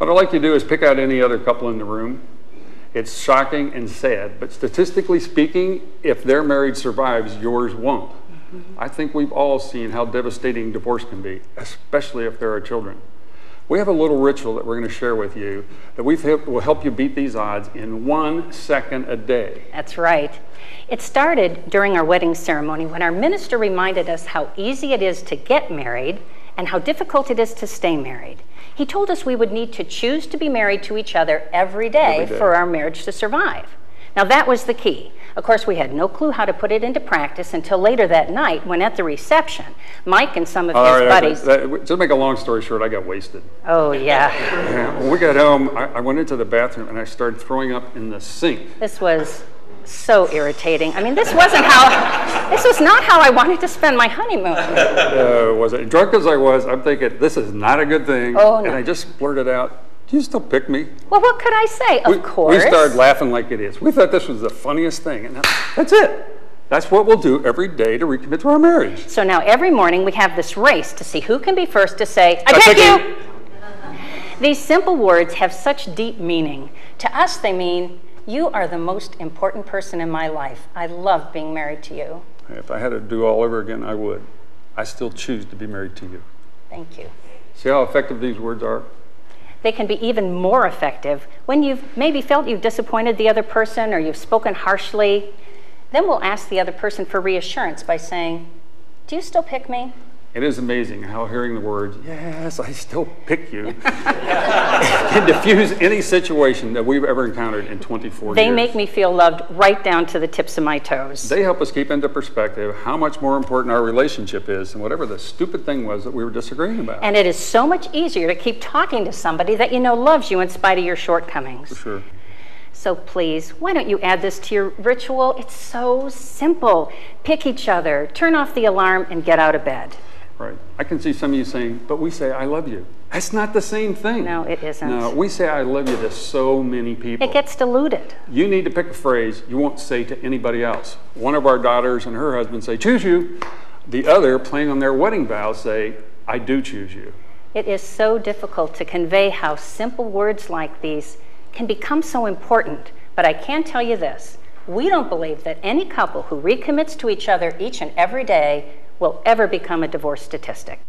What I'd like you to do is pick out any other couple in the room. It's shocking and sad, but statistically speaking, if their marriage survives, yours won't. I think we've all seen how devastating divorce can be, especially if there are children. We have a little ritual that we're going to share with you that will help you beat these odds in 1 second a day. That's right. It started during our wedding ceremony when our minister reminded us how easy it is to get married and how difficult it is to stay married. He told us we would need to choose to be married to each other every day for our marriage to survive. Now that was the key. Of course, we had no clue how to put it into practice until later that night when at the reception, Mike and some of his buddies... Just to make a long story short, I got wasted. Oh, yeah. When we got home, I went into the bathroom and I started throwing up in the sink. This was so irritating. I mean, this was not how I wanted to spend my honeymoon. Was it? Drunk as I was, I'm thinking, this is not a good thing. Oh, no. And I just blurted out, do you still pick me? Well, what could I say? Of course. We started laughing like idiots. We thought this was the funniest thing. And that's it. That's what we'll do every day to recommit to our marriage. So now every morning we have this race to see who can be first to say, I pick you! These simple words have such deep meaning. To us, they mean, you are the most important person in my life. I love being married to you. If I had to do all over again, I would. I still choose to be married to you. Thank you. See how effective these words are? They can be even more effective when you've maybe felt you've disappointed the other person or you've spoken harshly. Then we'll ask the other person for reassurance by saying, do you still pick me? It is amazing how hearing the words, yes, I still pick you, can diffuse any situation that we've ever encountered in 24 years. They make me feel loved right down to the tips of my toes. They help us keep into perspective how much more important our relationship is than whatever the stupid thing was that we were disagreeing about. And it is so much easier to keep talking to somebody that you know loves you in spite of your shortcomings. For sure. So please, why don't you add this to your ritual? It's so simple. Pick each other, turn off the alarm, and get out of bed. Right. I can see some of you saying, but we say, I love you. That's not the same thing. No, it isn't. No, we say, I love you to so many people. It gets diluted. You need to pick a phrase you won't say to anybody else. One of our daughters and her husband say, choose you. The other, playing on their wedding vows, say, I do choose you. It is so difficult to convey how simple words like these can become so important. But I can tell you this. We don't believe that any couple who recommits to each other each and every day will ever become a divorce statistic.